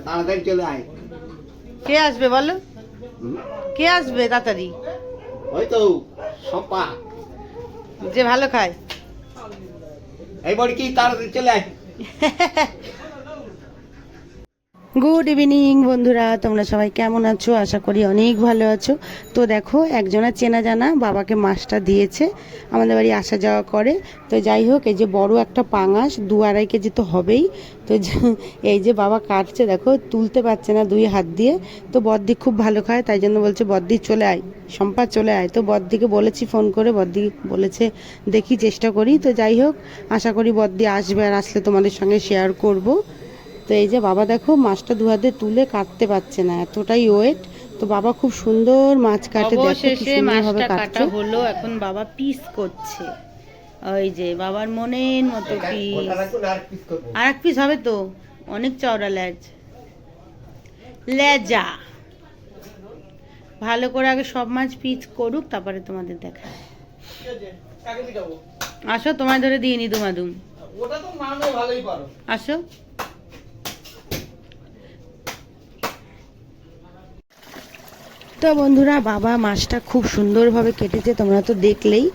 তাড়াতাড়ি চলে আয়। কে আসবে বলো? কে আসবে তাড়াতাড়ি? ওই তো সম্পা, যে ভালো খায়। এই বড় কি তাড়াতাড়ি চলে আয়। গুড ইভিনিং বন্ধুরা, তোমরা সবাই কেমন আছো? আশা করি অনেক ভালো আছো। তো দেখো, একজনের চেনা জানা বাবাকে মাছটা দিয়েছে, আমাদের বাড়ি আসা যাওয়া করে। তো যাই হোক, এই যে বড় একটা পাঙাশ 2-2.5 কেজি তো হবেই। তো এই যে বাবা কাটছে, দেখো তুলতে পারছে না 2 হাত দিয়ে। তো বদ্দি খুব ভালো খায়, তাই জন্য বলছে বদ্দি চলে আয়, সম্পা চলে আয়। তো বদ্দিকে বলেছি ফোন করে, বদ্দি বলেছে দেখি চেষ্টা করি। তো যাই হোক, আশা করি বদ্দি আসবে, আর আসলে তোমাদের সঙ্গে শেয়ার করব। তো এই যে বাবা দেখো মাছটা 2 হাতে তুলে কাটতে পারছে না, এতটাই ওয়েট। তো বাবা খুব সুন্দর মাছ কাটে, দেখো কি সুন্দরভাবে কাটছে। হলো এখন বাবা পিস করছে, ওই যে বাবার মনের মতো পিস। আর এক পিস হবে তো, অনেক চওড়া লেজা। ভালো করে আগে সব মাছ পিস করুক, তারপরে তোমাদের দেখায়। আসো, তোমায় ধরে দিয়ে নি দুমাদুম। আসো। তো বন্ধুরা, বাবা মাছটা খুব সুন্দরভাবে কেটেছে, তোমরা তো দেখলেই।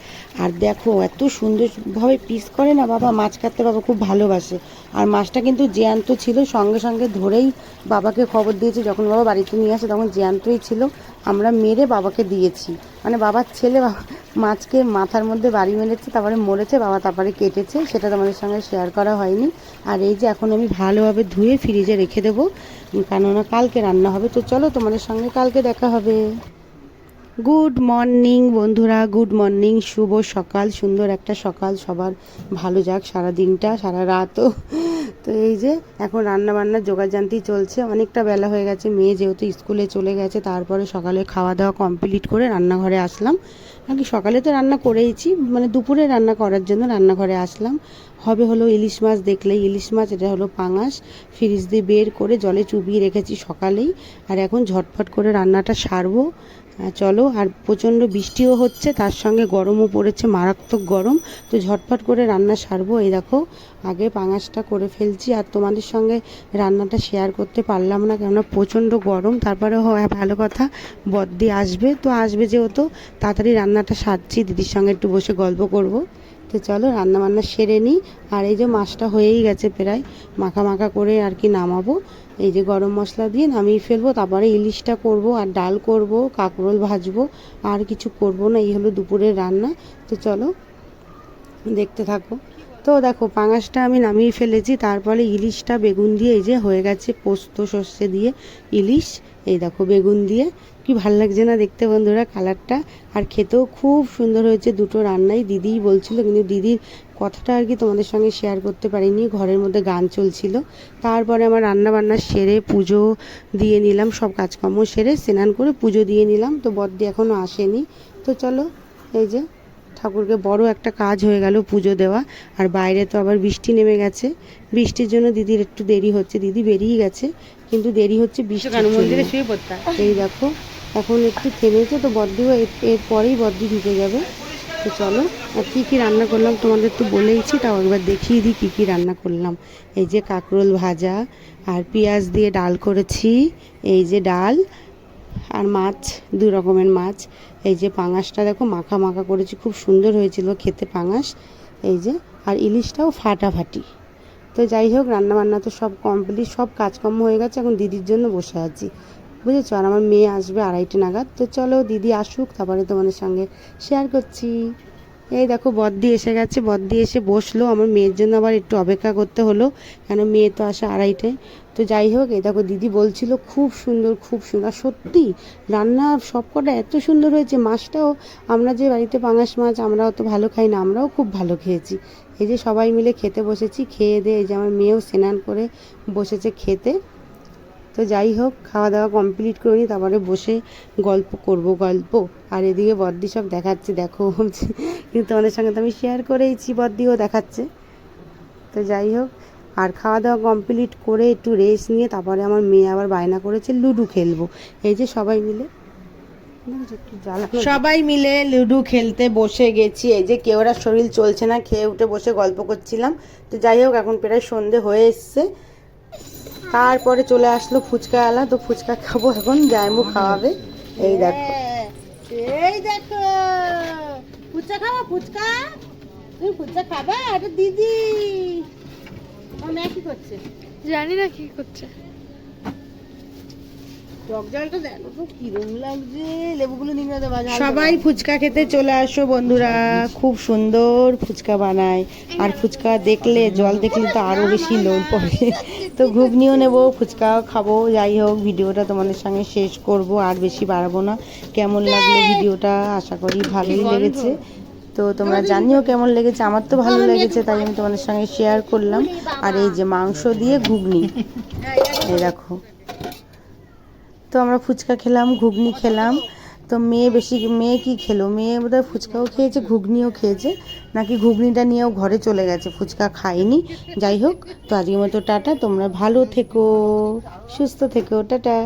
আর দেখো এত সুন্দরভাবে পিস করে না বাবা, মাছ কাটতে বাবা খুব ভালোবাসে। আর মাছটা কিন্তু জ্যান্ত ছিল, সঙ্গে সঙ্গে ধরেই বাবাকে খবর দিয়েছে। যখন বাবা বাড়িতে নিয়ে আসে তখন জ্যান্তই ছিল, আমরা মেরে বাবাকে দিয়েছি। মানে বাবার ছেলে মাছকে মাথার মধ্যে বাড়ি মেরেছে, তারপরে মরেছে বাবা, তারপরে কেটেছে, সেটা তোমাদের সঙ্গে শেয়ার করা হয়নি। আর এই যে এখন আমি ভালোভাবে ধুয়ে ফ্রিজে রেখে দেবো, কেননা কালকে রান্না হবে। তো চলো, তোমাদের সঙ্গে কালকে দেখা হবে। গুড মর্নিং বন্ধুরা, গুড মর্নিং, শুভ সকাল, সুন্দর একটা সকাল, সবার ভালো যাক সারা দিনটা, সারা রাতও। তো এই যে এখন রান্না বান্নার জোগাড়জান্তি চলছে, অনেকটা বেলা হয়ে গেছে, মেয়ে যেহেতু স্কুলে চলে গেছে। তারপরে সকালে খাওয়া দাওয়া কমপ্লিট করে রান্নাঘরে আসলাম। আর কি সকালে তো রান্না করেইছি, মানে দুপুরে রান্না করার জন্য রান্নাঘরে আসলাম। হলো ইলিশ মাছ, দেখলেই ইলিশ মাছ, এটা হলো পাঙাশ, ফ্রিজ দিয়ে বের করে জলে চুবিয়ে রেখেছি সকালেই। আর এখন ঝটফট করে রান্নাটা সারবো। চলো, আর প্রচণ্ড বৃষ্টিও হচ্ছে, তার সঙ্গে গরমও পড়েছে, মারাত্মক গরম। তো ঝটফট করে রান্না সারবো। এই দেখো আগে পাঙাশটা করে ফেলছি, আর তোমাদের সঙ্গে রান্নাটা শেয়ার করতে পারলাম না, কেননা প্রচণ্ড গরম। তারপরে ভালো কথা, বদ্দি আসবে, তো আসবে যেহেতু তাড়াতাড়ি রান্নাটা সারছি, দিদির সঙ্গে একটু বসে গল্প করব। তো চলো রান্না বান্না সেরে নিই। আর এই যে মাছটা হয়েই গেছে প্রায়, মাখা মাখা করে আর কি নামাবো। এই যে গরম মশলা দিয়ে নামিয়ে ফেলবো, তারপরে ইলিশটা করব, আর ডাল করব, কাঁকরোল ভাজবো, আর কিছু করব না। এই হলো দুপুরের রান্না। তো চলো দেখতে থাকো। তো দেখো পাঙাশটা আমি নামিয়ে ফেলেছি, তারপরে ইলিশটা বেগুন দিয়ে এই যে হয়ে গেছে, পোস্ত সর্ষে দিয়ে ইলিশ। এই দেখো বেগুন দিয়ে, কি ভালো লাগছে না দেখতে বন্ধুরা কালারটা। আর খেতেও খুব সুন্দর হয়েছে, দুটো রান্নাই দিদিই বলছিল, কিন্তু দিদির কথাটা আর কি তোমাদের সঙ্গে শেয়ার করতে পারিনি, ঘরের মধ্যে গান চলছিল। তারপরে আমার রান্না বান্না সেরে পুজো দিয়ে নিলাম, সব কাজকর্ম সেরে স্নান করে পুজো দিয়ে নিলাম। তো বদ্দি এখনও আসেনি। তো চলো, এই যে ঠাকুরকে বড় একটা কাজ হয়ে গেল পুজো দেওয়া। আর বাইরে তো আবার বৃষ্টি নেমে গেছে, বৃষ্টির জন্য দিদির একটু দেরি হচ্ছে, দিদি বেরিয়ে গেছে কিন্তু দেরি হচ্ছে বৃষ্টি। মন্দিরে শুয়ে পড়তাম। এই দেখো এখন একটু থেমেছে, তো বদ্দিও এরপরেই বদ্দি ঢুকে যাবে। তো চলো, আর কী কী রান্না করলাম তোমাদের তো বলেইছি, তাও একবার দেখিয়ে দিই কী কী রান্না করলাম। এই যে কাঁকরোল ভাজা, আর পেঁয়াজ দিয়ে ডাল করেছি, এই যে ডাল, আর মাছ, 2 রকমের মাছ। এই যে পাঙাশটা দেখো মাখা মাখা করেছি, খুব সুন্দর হয়েছিল খেতে পাঙাশ। এই যে আর ইলিশটাও ফাটাফাটি। তো যাই হোক, রান্নাবান্না তো সব কমপ্লিট, সব কাজকর্ম হয়ে গেছে, এখন দিদির জন্য বসে আছি, বুঝেছো। আর আমার মেয়ে আসবে 2:30 নাগাদ। তো চলো দিদি আসুক, তারপরে তোমাদের সঙ্গে শেয়ার করছি। এই দেখো বদ্দি এসে গেছে, বদ্দি এসে বসলো, আমার মেয়ের জন্য আবার একটু অপেক্ষা করতে হলো, কেন মেয়ে তো আসে 2:30টায়। তো যাই হোক, এই দেখো দিদি বলছিল খুব সুন্দর, খুব সুন্দর, সত্যি রান্না সব কটা এত সুন্দর হয়েছে। মাছটাও, আমরা যে বাড়িতে পাঙাশ মাছ আমরা অত ভালো খাই না, আমরাও খুব ভালো খেয়েছি। এই যে সবাই মিলে খেতে বসেছি, খেয়ে দিয়ে এই যে আমার মেয়েও স্নান করে বসেছে খেতে। তো যাই হোক, খাওয়া দাওয়া কমপ্লিট করে নিই, তারপরে বসে গল্প করব গল্প। আর এদিকে বদ্দি সব দেখাচ্ছে, দেখো কিন্তু তোমাদের সঙ্গে তো আমি শেয়ার করেইছি, বদ্দিও দেখাচ্ছে। তো যাই হোক, আর খাওয়া দাওয়া কমপ্লিট করে একটু রেস্ট নিয়ে তারপরে আমার মেয়ে আবার বায়না করেছে লুডো খেলবো। এই যে সবাই মিলে লুডো খেলতে বসে গেছি। এই যে কেউ ওরা শরীর চলছে না, খেয়ে উঠে বসে গল্প করছিলাম। তো যাই হোক, এখন প্রায় সন্ধে হয়ে এসছে। তারপরে চলে আসলো ফুচকা আলা, তো ফুচকা খাবো এখন, জায়মু খাওয়াবে। এই দেখো, এই দেখো ফুচকা খাবা, ফুচকা তুমি ফুচকা খাবা? এটা দিদি। আমার মেয়ে কি করছে জানি না কি করছে। টক জলটা দেখো তো কিরম লাগছে, লেবুগুলো নিয়ে দেওয়া যায়। সবাই ফুচকা খেতে চলে আসো বন্ধুরা, খুব সুন্দর ফুচকা বানায়। আর ফুচকা দেখলে, জল দেখলে তো আরো বেশি লোভ পড়ে। তো ঘুগনিও নেবো, ফুচকাও খাবো। যাই হোক, ভিডিওটা তোমাদের সঙ্গে শেষ করব, আর বেশি বাড়াবো না। কেমন লাগলো ভিডিওটা, আশা করি ভালোই লেগেছে। তো তোমরা জানিও কেমন লেগেছে, আমার তো ভালো লেগেছে, তাই আমি তোমাদের সঙ্গে শেয়ার করলাম। আর এই যে মাংস দিয়ে ঘুগনি, এই দেখো। তো আমরা ফুচকা খেলাম, ঘুগনি খেলাম। তো মেয়ে কি খেলো, মেয়ে বোধহয় ফুচকাও খেয়েছে, ঘুগনিও খেয়েছে, নাকি ঘুগনিটা নিয়েও ঘরে চলে গেছে, ফুচকা খায়নি। যাই হোক, তো আজকের মতো টাটা, তোমরা ভালো থেকো, সুস্থ থেকো, টাটা।